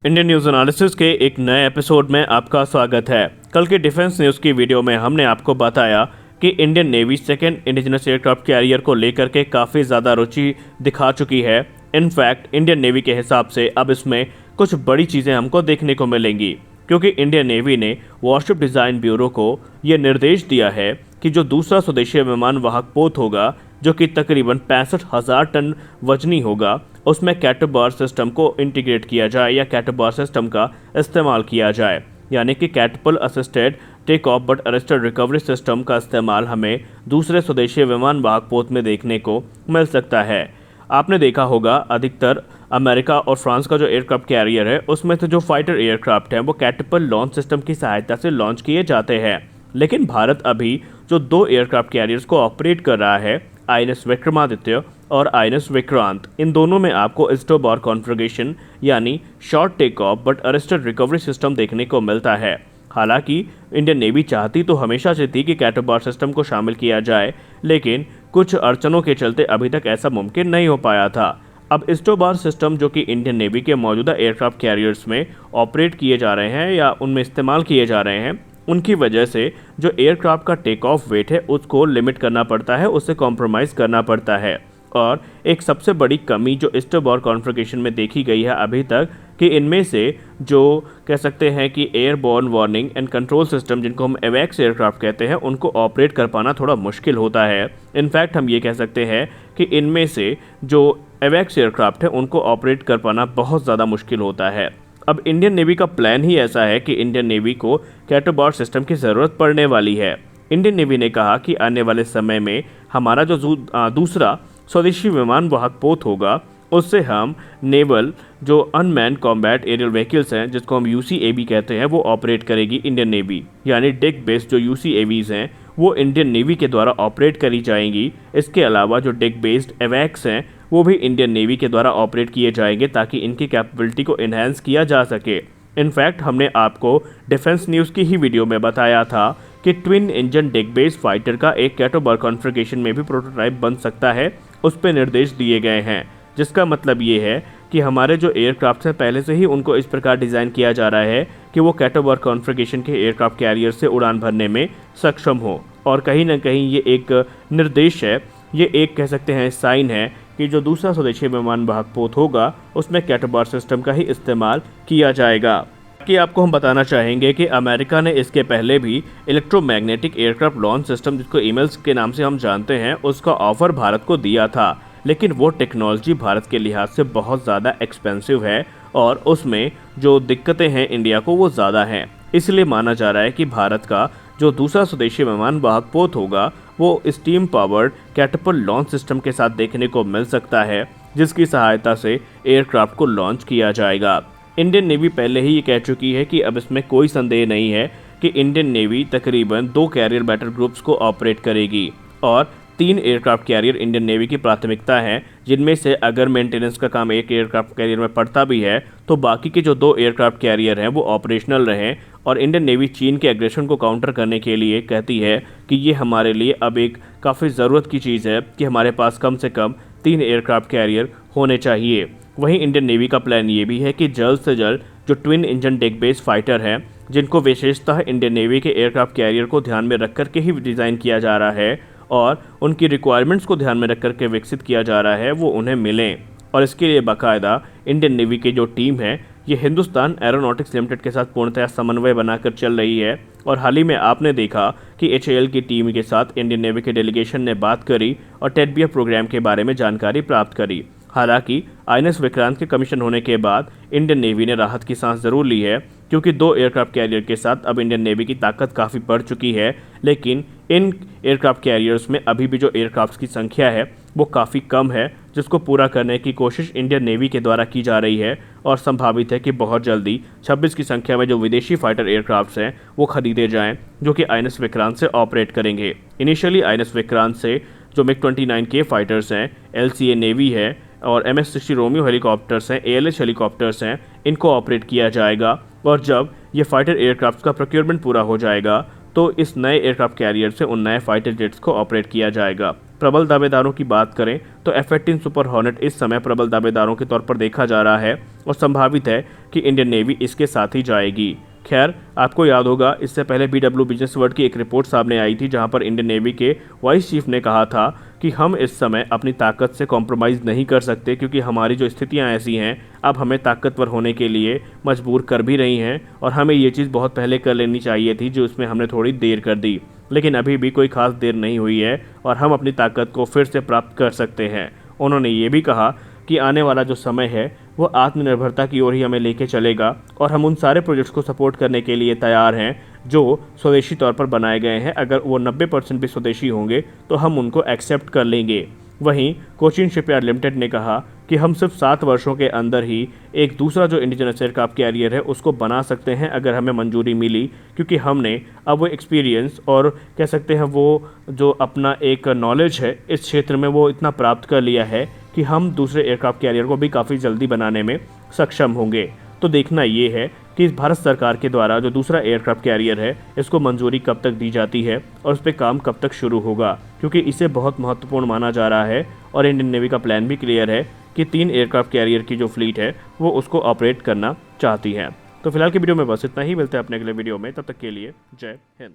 Indian news analysis के एक नए एपिसोड में आपका स्वागत है। कल के डिफेंस न्यूज़ की वीडियो में हमने आपको बताया कि Indian navy second indigenous aircraft carrier को लेकर के काफ़ी ज़्यादा रुचि दिखा चुकी है। इनफैक्ट इंडियन नेवी के हिसाब से अब इसमें कुछ बड़ी चीज़ें हमको देखने को मिलेंगी, क्योंकि इंडियन नेवी ने वॉरशिप डिज़ाइन ब्यूरो को ये निर्देश दिया है कि जो दूसरा स्वदेशी विमान वाहक पोत होगा, जो कि तकरीबन 65,000 टन वजनी होगा, उसमें कैटबार सिस्टम को इंटीग्रेट किया जाए या कैटबार सिस्टम का इस्तेमाल किया जाए, यानी कि catapult assisted take off but arrested recovery system का इस्तेमाल हमें दूसरे स्वदेशी विमान वाहक पोत में देखने को मिल सकता है। आपने देखा होगा अधिकतर अमेरिका और फ्रांस का जो एयरक्राफ्ट कैरियर है उसमें से जो फाइटर एयरक्राफ्ट हैं वो कैटपल लॉन्च सिस्टम की सहायता से लॉन्च किए जाते हैं, लेकिन भारत अभी जो दो एयरक्राफ्ट कैरियर्स को ऑपरेट कर रहा है, आईएनएस विक्रमादित्य और आईएनएस विक्रांत, इन दोनों में आपको स्टोबार कॉन्फ़िगरेशन यानी short take off but arrested recovery system देखने को मिलता है। हालांकि इंडियन नेवी चाहती तो हमेशा से थी कि कैटबार सिस्टम को शामिल किया जाए, लेकिन कुछ अड़चनों के चलते अभी तक ऐसा मुमकिन नहीं हो पाया था। अब स्टोबार सिस्टम जो कि इंडियन नेवी के मौजूदा एयरक्राफ्ट कैरियर्स में ऑपरेट किए जा रहे हैं या उनमें इस्तेमाल किए जा रहे हैं, उनकी वजह से जो एयरक्राफ्ट का टेक ऑफ वेट है उसको लिमिट करना पड़ता है, उससे कॉम्प्रोमाइज़ करना पड़ता है। और एक सबसे बड़ी कमी जो स्टोबार कॉन्फ़िगरेशन में देखी गई है अभी तक, कि इनमें से जो कह सकते हैं कि airborne warning and control system, जिनको हम एवैक्स एयरक्राफ्ट कहते हैं, उनको ऑपरेट कर पाना थोड़ा मुश्किल होता है। इनफैक्ट हम ये कह सकते हैं कि इनमें से जो एवैक्स एयरक्राफ्ट है उनको ऑपरेट कर पाना बहुत ज़्यादा मुश्किल होता है। अब इंडियन नेवी का प्लान ही ऐसा है कि इंडियन नेवी को कैटबार सिस्टम की ज़रूरत पड़ने वाली है। इंडियन नेवी ने कहा कि आने वाले समय में हमारा जो दूसरा स्वदेशी विमान वाहक पोत होगा, उससे हम नेवल जो अनमैन कॉम्बैट एरियल व्हीकल्स हैं, जिसको हम यूसीएवी कहते हैं, वो ऑपरेट करेगी इंडियन नेवी, यानी डेक बेस्ड जो यूसीएवीज हैं वो इंडियन नेवी के द्वारा ऑपरेट करी जाएंगी। इसके अलावा जो डेक बेस्ड एवैक्स हैं वो भी इंडियन नेवी के द्वारा ऑपरेट किए जाएंगे, ताकि इनकी कैपेबिलिटी को इन्हेंस किया जा सके। इनफैक्ट हमने आपको डिफेंस न्यूज़ की ही वीडियो में बताया था कि twin engine deck based fighter का एक कैटबार कॉन्फ़िगरेशन में भी प्रोटोटाइप बन सकता है, उस पर निर्देश दिए गए हैं, जिसका मतलब ये है कि हमारे जो एयरक्राफ्ट हैं पहले से ही उनको इस प्रकार डिज़ाइन किया जा रहा है कि वो कैटबार कॉन्फ़िगरेशन के एयरक्राफ्ट कैरियर से उड़ान भरने में सक्षम हो। और कहीं ना कहीं ये एक निर्देश है, ये एक कह सकते हैं साइन है कि जो दूसरा स्वदेशी विमान वाहक पोत होगा उसमें कैटबार सिस्टम का ही इस्तेमाल किया जाएगा। कि आपको हम बताना चाहेंगे कि अमेरिका ने इसके पहले भी इलेक्ट्रोमैग्नेटिक एयरक्राफ्ट लॉन्च सिस्टम, जिसको ईमेल्स के नाम से हम जानते हैं, उसका ऑफर भारत को दिया था, लेकिन वो टेक्नोलॉजी भारत के लिहाज से बहुत ज़्यादा एक्सपेंसिव है और उसमें जो दिक्कतें हैं इंडिया को वो ज़्यादा हैं। इसलिए माना जा रहा है कि भारत का जो दूसरा स्वदेशी विमान वाहक पोत होगा वो स्टीम पावर्ड कैटपल लॉन्च सिस्टम के साथ देखने को मिल सकता है, जिसकी सहायता से एयरक्राफ्ट को लॉन्च किया जाएगा। इंडियन नेवी पहले ही ये कह चुकी है कि अब इसमें कोई संदेह नहीं है कि इंडियन नेवी तकरीबन 2 कैरियर बैटल ग्रुप्स को ऑपरेट करेगी और 3 एयरक्राफ्ट कैरियर इंडियन नेवी की प्राथमिकता है, जिनमें से अगर मेंटेनेंस का काम एक एयरक्राफ्ट कैरियर में पड़ता भी है तो बाकी के जो 2 एयरक्राफ्ट कैरियर हैं वो ऑपरेशनल रहें। और इंडियन नेवी चीन के एग्रेशन को काउंटर करने के लिए कहती है कि ये हमारे लिए अब एक काफ़ी ज़रूरत की चीज़ है कि हमारे पास कम से कम 3 एयरक्राफ्ट कैरियर होने चाहिए। वहीं इंडियन नेवी का प्लान ये भी है कि जल्द से जल्द जो twin engine deck based fighter हैं, जिनको विशेषतः इंडियन नेवी के एयरक्राफ्ट कैरियर को ध्यान में रख कर के ही डिज़ाइन किया जा रहा है और उनकी रिक्वायरमेंट्स को ध्यान में रख कर के विकसित किया जा रहा है, वो उन्हें मिलें। और इसके लिए बाकायदा इंडियन नेवी की जो टीम है ये हिंदुस्तान एरोनॉटिक्स लिमिटेड के साथ पूर्णतः समन्वय बनाकर चल रही है। और हाल ही में आपने देखा कि एचएएल की टीम के साथ इंडियन नेवी के डेलीगेशन ने बात करी और टेडबियर प्रोग्राम के बारे में जानकारी प्राप्त करी। हालांकि आईएनएस विक्रांत के कमीशन होने के बाद इंडियन नेवी ने राहत की सांस ज़रूर ली है, क्योंकि 2 एयरक्राफ्ट कैरियर के साथ अब इंडियन नेवी की ताकत काफ़ी बढ़ चुकी है। लेकिन इन एयरक्राफ्ट कैरियर्स में अभी भी जो एयरक्राफ्ट की संख्या है वो काफ़ी कम है, जिसको पूरा करने की कोशिश इंडियन नेवी के द्वारा की जा रही है और संभावित है कि बहुत जल्दी 26 की संख्या में जो विदेशी फाइटर एयरक्राफ्ट्स हैं वो खरीदे जाएं, जो कि आईएनएस विक्रांत से ऑपरेट करेंगे। इनिशियली आईएनएस विक्रांत से जो MiG-29K फाइटर्स हैं, LCA नेवी है और MS-60 रोमियो हेलीकॉप्टर्स हैं, ALH हेलीकॉप्टर्स हैं, इनको ऑपरेट किया जाएगा। और जब ये फाइटर एयरक्राफ्ट का प्रोक्योरमेंट पूरा हो जाएगा तो इस नए एयरक्राफ्ट कैरियर से उन नए फाइटर जेट्स को ऑपरेट किया जाएगा। प्रबल दावेदारों की बात करें तो F-18 सुपर हॉर्नेट इस समय प्रबल दावेदारों के तौर पर देखा जा रहा है और संभावित है कि इंडियन नेवी इसके साथ ही जाएगी। खैर, आपको याद होगा इससे पहले BW बिजनेस वर्ल्ड की एक रिपोर्ट सामने आई थी जहां पर इंडियन नेवी के वाइस चीफ ने कहा था कि हम इस समय अपनी ताकत से कॉम्प्रोमाइज़ नहीं कर सकते क्योंकि हमारी जो स्थितियां ऐसी हैं अब हमें ताकतवर होने के लिए मजबूर कर भी रही हैं और हमें ये चीज़ बहुत पहले कर लेनी चाहिए थी जो उसमें हमने थोड़ी देर कर दी, लेकिन अभी भी कोई खास देर नहीं हुई है और हम अपनी ताकत को फिर से प्राप्त कर सकते हैं। उन्होंने ये भी कहा कि आने वाला जो समय है वो आत्मनिर्भरता की ओर ही हमें लेके चलेगा और हम उन सारे प्रोजेक्ट्स को सपोर्ट करने के लिए तैयार हैं जो स्वदेशी तौर पर बनाए गए हैं। अगर वो 90% भी स्वदेशी होंगे तो हम उनको एक्सेप्ट कर लेंगे। वहीं कोचिन शिपयार्ड लिमिटेड ने कहा कि हम सिर्फ 7 वर्षों के अंदर ही एक दूसरा जो इंडिजिनस एयरक्राफ्ट कैरियर है उसको बना सकते हैं अगर हमें मंजूरी मिली, क्योंकि हमने अब वो एक्सपीरियंस और कह सकते हैं वो जो अपना एक नॉलेज है इस क्षेत्र में वो इतना प्राप्त कर लिया है कि हम दूसरे एयरक्राफ्ट कैरियर को भी काफ़ी जल्दी बनाने में सक्षम होंगे। तो देखना ये है कि इस भारत सरकार के द्वारा जो दूसरा एयरक्राफ्ट कैरियर है इसको मंजूरी कब तक दी जाती है और उस पर काम कब तक शुरू होगा, क्योंकि इसे बहुत महत्वपूर्ण माना जा रहा है और इंडियन नेवी का प्लान भी क्लियर है कि 3 एयरक्राफ्ट कैरियर की जो फ्लीट है वो उसको ऑपरेट करना चाहती है। तो फिलहाल की वीडियो में बस इतना ही, मिलते हैं अपने अगले वीडियो में, तब तक के लिए जय हिंद।